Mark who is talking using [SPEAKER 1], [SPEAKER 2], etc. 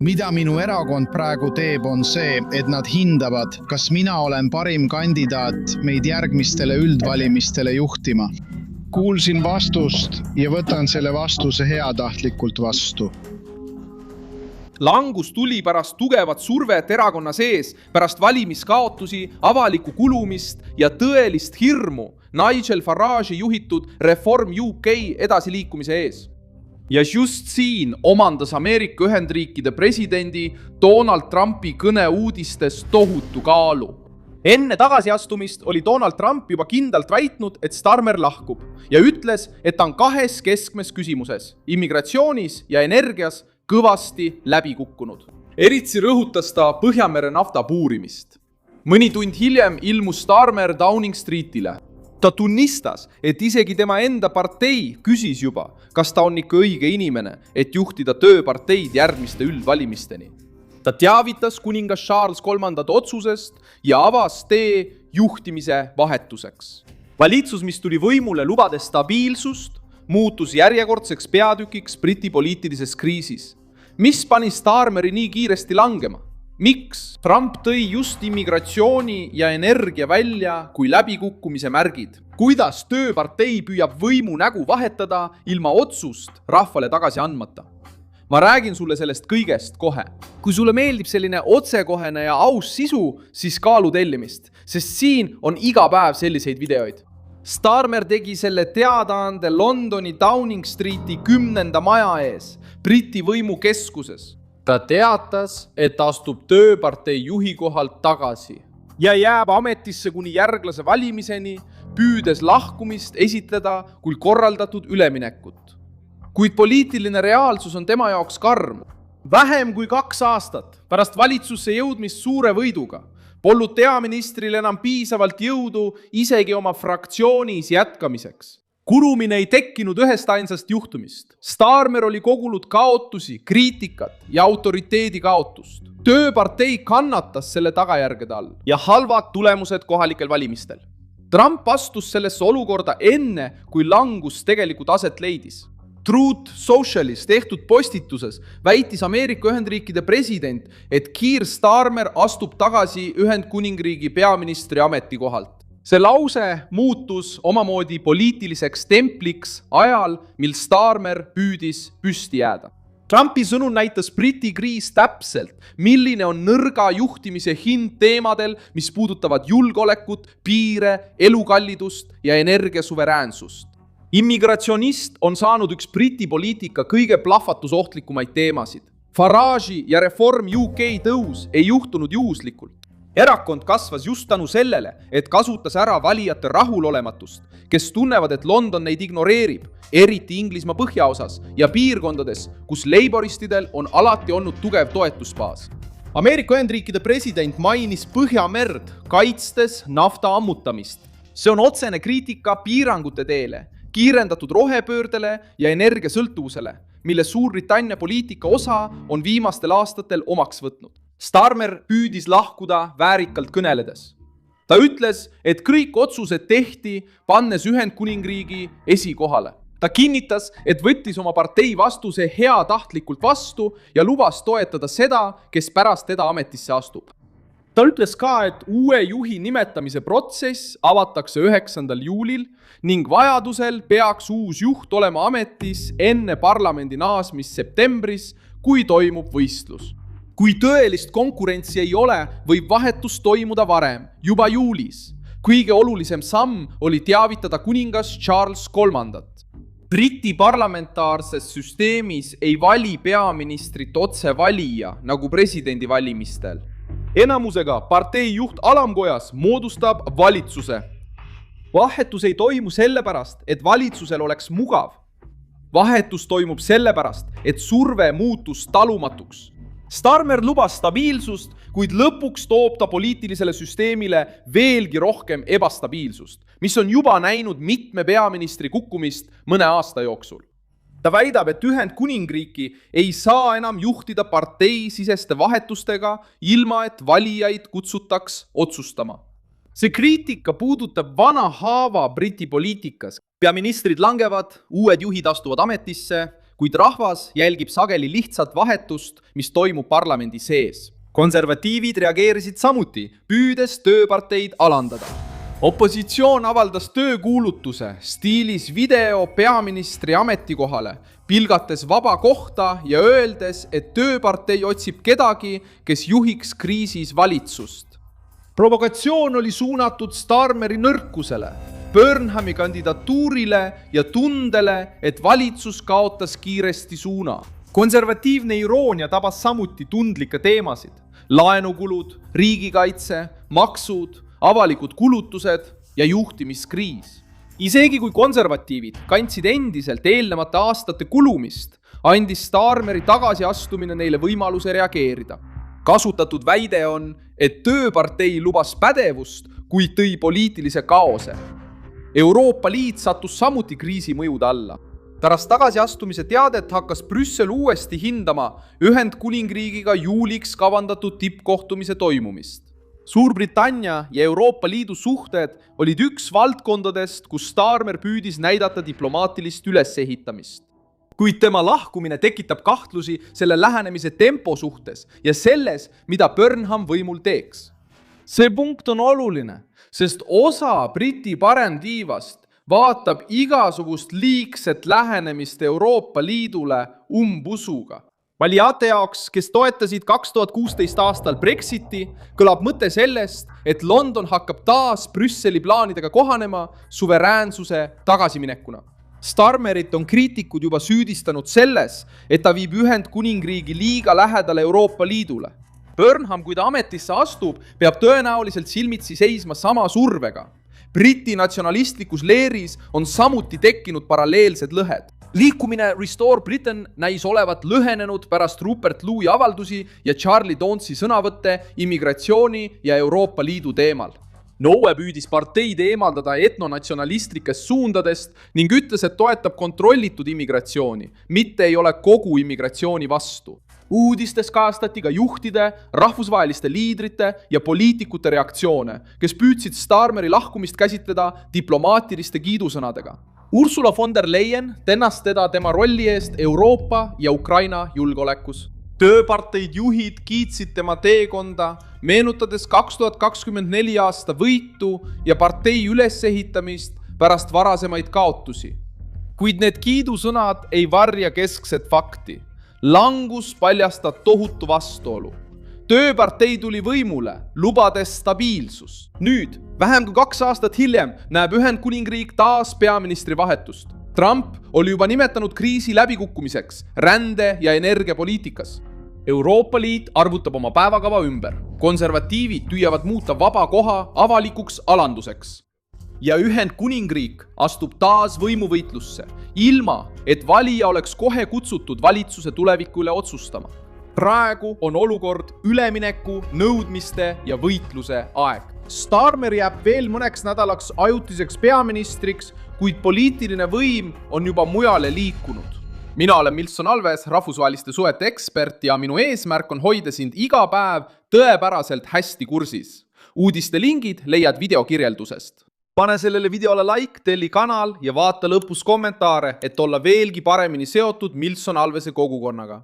[SPEAKER 1] Mida minu erakond praegu teeb, on see, et nad hindavad, kas mina olen parim kandidaat meid järgmistele üldvalimistele juhtima. Kuulsin vastust ja võtan selle vastuse heatahtlikult vastu.
[SPEAKER 2] Langus tuli pärast tugevat survet erakonna sees, pärast valimiskaotusi, avalikku kulumist ja tõelist hirmu Nigel Farage'i juhitud Reform UK edasiliikumise ees. Ja just siin omandas Ameerika Ühendriikide presidendi Donald Trumpi kõne uudistes tohutu kaalu. Enne tagasiastumist oli Donald Trump juba kindlalt väitnud, et Starmer lahkub ja ütles, et ta on kahes keskmes küsimuses, immigratsioonis ja energias kõvasti läbi kukkunud. Eritsi rõhutas ta Põhjamere nafta puurimist. Mõni tund hiljem ilmus Starmer Downing Streetile. Ta tunnistas, et isegi tema enda partei küsis juba, kas ta on ikka õige inimene, et juhtida tööparteid järgmiste üldvalimisteni. Ta teavitas kuningas Charles III otsusest ja avas tee juhtimise vahetuseks. Valitsus, mis tuli võimule lubades stabiilsust, muutus järjekordseks peatükiks Briti poliitilises kriisis. Mis pani Starmeri nii kiiresti langema? Miks? Trump tõi just immigratsiooni ja energia välja kui läbikukkumise märgid. Kuidas tööpartei püüab võimu nägu vahetada ilma otsust rahvale tagasi andmata? Ma räägin sulle sellest kõigest kohe. Kui sulle meeldib selline otsekohene ja aus sisu, siis kaalu tellimist, sest siin on iga päev selliseid videoid. Starmer tegi selle teadaande Londoni Downing Streeti 10. maja ees, Briti võimu keskuses. Ta teatas, et astub tööpartei juhi kohalt tagasi ja jääb ametisse kuni järglase valimiseni, püüdes lahkumist esitleda kui korraldatud üleminekut. Kuid poliitiline reaalsus on tema jaoks karm. Vähem kui 2 aastat pärast valitsusse jõudmist suure võiduga polnud peaministril enam piisavalt jõudu isegi oma fraktsioonis jätkamiseks. Kulumine ei tekkinud ühest ainsast juhtumist. Starmer oli kogunud kaotusi, kriitikat ja autoriteedi kaotust. Tööpartei kannatas selle tagajärgede all ja halvad tulemused kohalikel valimistel. Trump astus sellesse olukorda enne, kui langus tegelikult aset leidis. Truth Socialis tehtud postituses väitis Ameerika Ühendriikide president, et Keir Starmer astub tagasi Ühendkuningriigi peaministri ametikohalt. See lause muutus omamoodi poliitiliseks templiks ajal, mil Starmer püüdis püsti jääda. Trumpi sõnul näitas Briti kriis täpselt, milline on nõrga juhtimise hind teemadel, mis puudutavad julgeolekut, piire, elukallidust ja energiasuveräänsust. Immigratsionist on saanud üks Briti poliitika kõige plahvatusohtlikumaid teemasid. Farage'i ja Reform UK tõus ei juhtunud juhuslikult. Erakond kasvas just tänu sellele, et kasutas ära valijate rahulolematust, kes tunnevad, et London neid ignoreerib, eriti Inglismaa põhjaosas ja piirkondades, kus leiboristidel on alati olnud tugev toetusbaas. Ameerika Ühendriikide president mainis Põhjamerd, kaitstes nafta ammutamist. See on otsene kriitika piirangute teele, kiirendatud rohepöördele ja energiasõltuvusele, mille Suurbritannia poliitika osa on viimastel aastatel omaks võtnud. Starmer püüdis lahkuda väärikalt kõneledes. Ta ütles, et kõik otsused tehti, pannes Ühendkuningriigi esikohale. Ta kinnitas, et võttis oma partei vastuse heatahtlikult vastu ja lubas toetada seda, kes pärast teda ametisse astub. Ta ütles ka, et uue juhi nimetamise protsess avatakse 9. juulil ning vajadusel peaks uus juht olema ametis enne parlamendi naasmist septembris, kui toimub võistlus. Kui tõelist konkurentsi ei ole, võib vahetus toimuda varem, juba juulis. Kõige olulisem samm oli teavitada kuningas Charles III. Briti parlamentaarses süsteemis ei vali peaministrit otse valija nagu presidendi valimistel. Enamusega partei juht alamkojas moodustab valitsuse. Vahetus ei toimu sellepärast, et valitsusel oleks mugav. Vahetus toimub sellepärast, et surve muutus talumatuks. Starmer lubas stabiilsust, kuid lõpuks toob ta poliitilisele süsteemile veelgi rohkem ebastabiilsust, mis on juba näinud mitme peaministri kukkumist mõne aasta jooksul. Ta väidab, et Ühendkuningriiki ei saa enam juhtida parteisiseste vahetustega, ilma et valijaid kutsutaks otsustama. See kriitika puudutab vana haava Briti poliitikas. Peaministrid langevad, uued juhid astuvad ametisse, kuid rahvas jälgib sageli lihtsalt vahetust, mis toimub parlamendi sees.
[SPEAKER 3] Konservatiivid reageerisid samuti, püüdes tööparteid alandada.
[SPEAKER 2] Opositsioon avaldas töökuulutuse stiilis video peaministri ametikohale, pilgates vaba kohta ja öeldes, et tööpartei otsib kedagi, kes juhiks kriisis valitsust. Provokatsioon oli suunatud Starmeri nõrkusele, Burnhami kandidatuurile ja tundele, et valitsus kaotas kiiresti suuna.
[SPEAKER 3] Konservatiivne iroonia tabas samuti tundlikke teemasid.
[SPEAKER 2] Laenukulud, riigikaitse, maksud, avalikud kulutused ja juhtimiskriis. Isegi kui konservatiivid kandsid endiselt eelnevate aastate kulumist, andis Starmeri tagasiastumine neile võimaluse reageerida. Kasutatud väide on, et tööpartei lubas pädevust, kuid tõi poliitilise kaose. Euroopa Liit sattus samuti kriisi mõjude alla. Pärast tagasiastumise teadet hakkas Brüssel uuesti hindama Ühendkuningriigiga juuliks kavandatud tippkohtumise toimumist. Suurbritannia ja Euroopa Liidu suhted olid üks valdkondadest, kus Starmer püüdis näidata diplomaatilist ülesehitamist.
[SPEAKER 3] Kuid tema lahkumine tekitab kahtlusi selle lähenemise tempo suhtes ja selles, mida Burnham võimul teeks.
[SPEAKER 2] See punkt on oluline, sest osa Briti paremtiivast vaatab igasugust liigset lähenemist Euroopa Liidule umbusuga.
[SPEAKER 3] Valijate jaoks, kes toetasid 2016 aastal Brexiti, kõlab mõte sellest, et London hakkab taas Brüsseli plaanidega kohanema suveräänsuse tagasiminekuna.
[SPEAKER 2] Starmerit on kriitikud juba süüdistanud selles, et ta viib Ühendkuningriigi liiga lähedale Euroopa Liidule. Burnham, kui ta ametisse astub, peab tõenäoliselt silmitsi seisma sama survega. Briti natsionalistlikus leeris on samuti tekkinud paralleelsed lõhed. Liikumine Restore Britain näis olevat lõhenenud pärast Rupert Louis avaldusi ja Charlie Daunce'i sõnavõtte immigratsiooni ja Euroopa Liidu teemal. Noe püüdis parteid eemaldada etnonatsionalistlikest suundadest ning ütles, et toetab kontrollitud immigratsiooni, mitte ei ole kogu immigratsiooni vastu. Uudistes kajastati ka juhtide, rahvusvaheliste liidrite ja poliitikute reaktsioone, kes püüdsid Starmeri lahkumist käsitleda diplomaatiliste kiidusõnadega. Ursula von der Leyen tänas teda tema rolli eest Euroopa ja Ukraina julgeolekus. Tööparteid juhid kiitsid tema teekonda, meenutades 2024 aasta võitu ja partei ülesehitamist pärast varasemaid kaotusi. Kuid need kiidusõnad ei varja keskset fakti. Langus paljastab tohutu vastuolu. Tööpartei tuli võimule, lubades stabiilsus. Nüüd, vähem kui 2 aastat hiljem, näeb Ühendkuningriik taas peaministri vahetust. Trump oli juba nimetanud kriisi läbikukkumiseks rände- ja energiapoliitikas. Euroopa Liit arvutab oma päevakava ümber. Konservatiivid tüüavad muuta vaba koha avalikuks alanduseks. Ja Ühendkuningriik astub taas võimuvõitlusse, ilma et valija oleks kohe kutsutud valitsuse tuleviku üle otsustama. Praegu on olukord ülemineku, nõudmiste ja võitluse aeg. Starmer jääb veel mõneks nädalaks ajutiseks peaministriks, kuid poliitiline võim on juba mujale liikunud. Mina olen Milson Alves, rahvusvaheliste suhete ekspert ja minu eesmärk on hoida sind iga päev tõepäraselt hästi kursis. Uudiste lingid leiad videokirjeldusest. Pane sellele videole like, telli kanal ja vaata lõpus kommentaare, et olla veelgi paremini seotud Milson Alvese kogukonnaga.